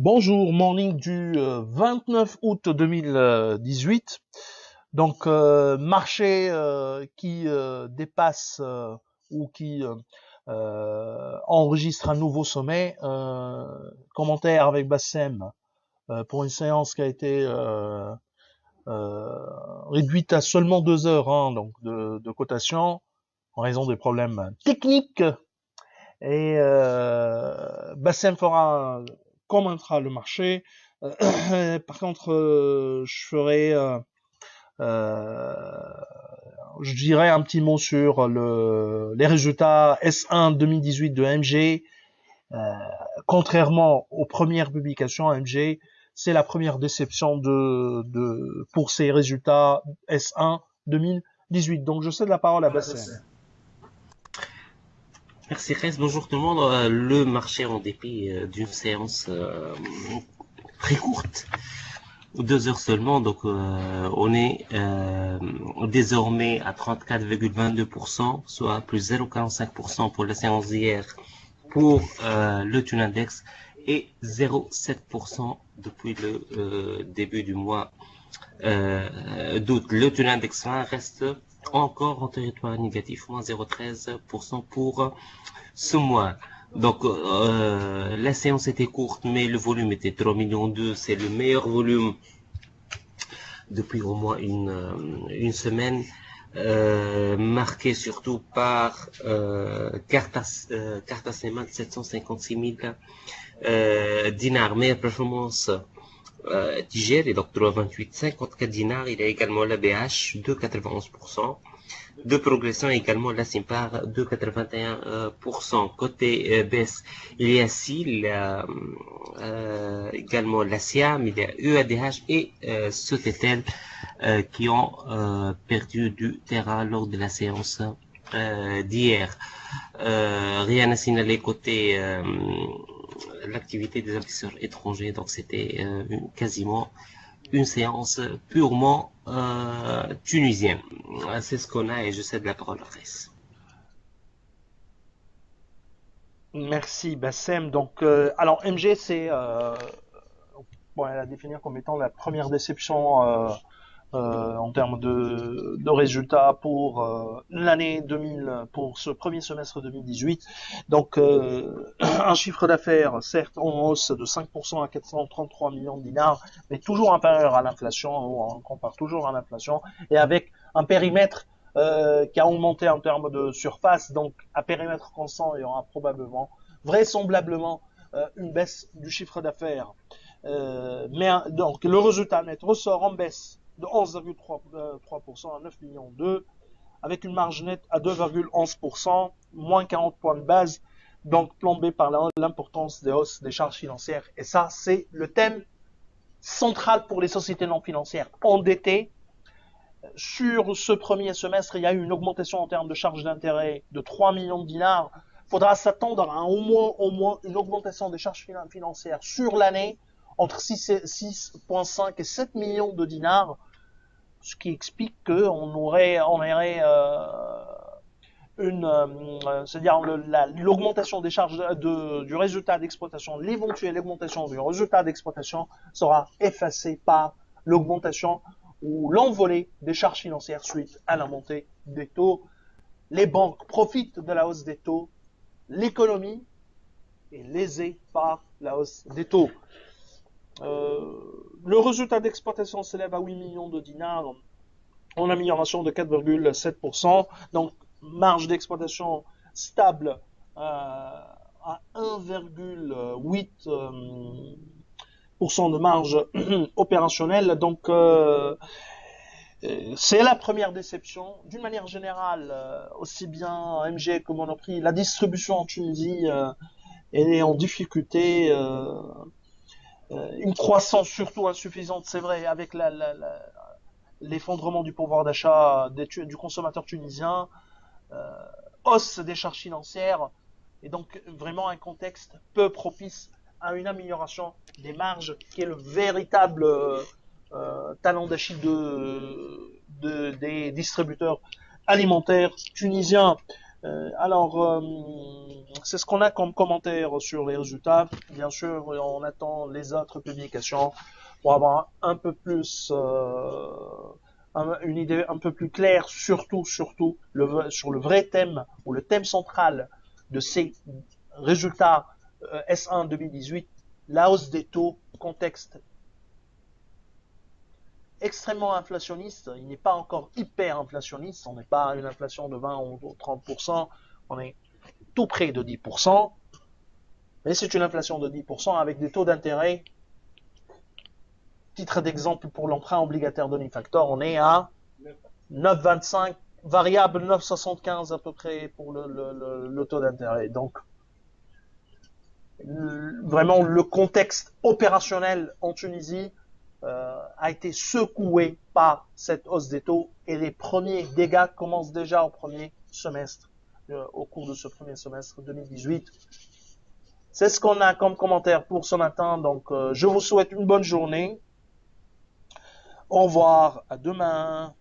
Bonjour, morning du 29 août 2018. Donc, marché qui dépasse ou qui enregistre un nouveau sommet. Commentaire avec Bassem pour une séance qui a été réduite à seulement 2 heures donc de cotation en raison des problèmes techniques. Et Bassem commentera le marché. Par contre, je dirais un petit mot sur les résultats S1 2018 de AMG. Contrairement aux premières publications, AMG, c'est la première déception pour ces résultats S1 2018. Donc, je cède la parole à Bassem. Merci Rez, bonjour tout le monde. Le marché en dépit d'une séance très courte, 2 heures seulement, donc on est désormais à 34,22%, soit plus 0,45% pour la séance d'hier pour le Tune Index et 0,7% depuis le début du mois d'août. Le Tune Index 20 reste encore en territoire négatif, moins 0,13% pour ce mois. Donc la séance était courte, mais le volume était 3,2 millions. C'est le meilleur volume depuis au moins une semaine, marqué surtout par Carta Sema de 756 000 dinars. Meilleure performance Tiger et donc 3,28, 54 dinars. Il y a également la BH de 91%. De progression également la Simpar de 81%. Côté baisse, il y a SIL, également la SIAM, il y a EADH et Sotetel qui ont perdu du terrain lors de la séance d'hier. Rien à signaler côté l'activité des investisseurs étrangers, donc c'était quasiment une séance purement tunisienne. C'est ce qu'on a et je cède la parole à Ress. Merci Bassem. Donc, alors MG, c'est bon, à définir comme étant la première déception en termes de résultats pour l'année 2000, pour ce premier semestre 2018. Donc, un chiffre d'affaires, certes, en hausse de 5% à 433 millions de dinars, mais toujours inférieur à l'inflation, on compare toujours à l'inflation, et avec un périmètre qui a augmenté en termes de surface. Donc, à périmètre constant, il y aura probablement, vraisemblablement, une baisse du chiffre d'affaires. Donc, le résultat net ressort en baisse de 11,3% à 9 millions 2, avec une marge nette à 2,11%, moins 40 points de base, donc plombé par l'importance des hausses des charges financières. Et ça, c'est le thème central pour les sociétés non financières endettées. Sur ce premier semestre, il y a eu une augmentation en termes de charges d'intérêt de 3 millions de dinars. Il faudra s'attendre à au moins une augmentation des charges financières sur l'année entre 6,5 et 7 millions de dinars, ce qui explique qu'on aurait c'est-à-dire l'augmentation des charges du résultat d'exploitation, l'éventuelle augmentation du résultat d'exploitation sera effacée par l'augmentation ou l'envolée des charges financières suite à la montée des taux. Les banques profitent de la hausse des taux, l'économie est lésée par la hausse des taux. Le résultat d'exploitation s'élève à 8 millions de dinars, en amélioration de 4,7%. Donc, marge d'exploitation stable à 1,8% de marge opérationnelle. Donc, c'est la première déception. D'une manière générale, aussi bien MG que Monoprix, la distribution en Tunisie est en difficulté. Une croissance surtout insuffisante, c'est vrai, avec l'effondrement du pouvoir d'achat du consommateur tunisien, hausse des charges financières, et donc vraiment un contexte peu propice à une amélioration des marges, qui est le véritable talent d'Achille des distributeurs alimentaires tunisiens. Alors, c'est ce qu'on a comme commentaire sur les résultats. Bien sûr, on attend les autres publications pour avoir un peu plus une idée un peu plus claire, surtout sur le vrai thème ou le thème central de ces résultats S1 2018, la hausse des taux, contexte extrêmement inflationniste. Il n'est pas encore hyper inflationniste. On n'est pas à une inflation de 20 ou 30%. On est tout près de 10%. Mais c'est une inflation de 10% avec des taux d'intérêt. Titre d'exemple pour l'emprunt obligataire de l'Infactor, on est à 9,25, variable 9,75 à peu près pour le taux d'intérêt. Donc, vraiment, le contexte opérationnel en Tunisie a été secoué par cette hausse des taux et les premiers dégâts commencent déjà au premier semestre, au cours de ce premier semestre 2018. C'est ce qu'on a comme commentaire pour ce matin. Donc, je vous souhaite une bonne journée. Au revoir, à demain.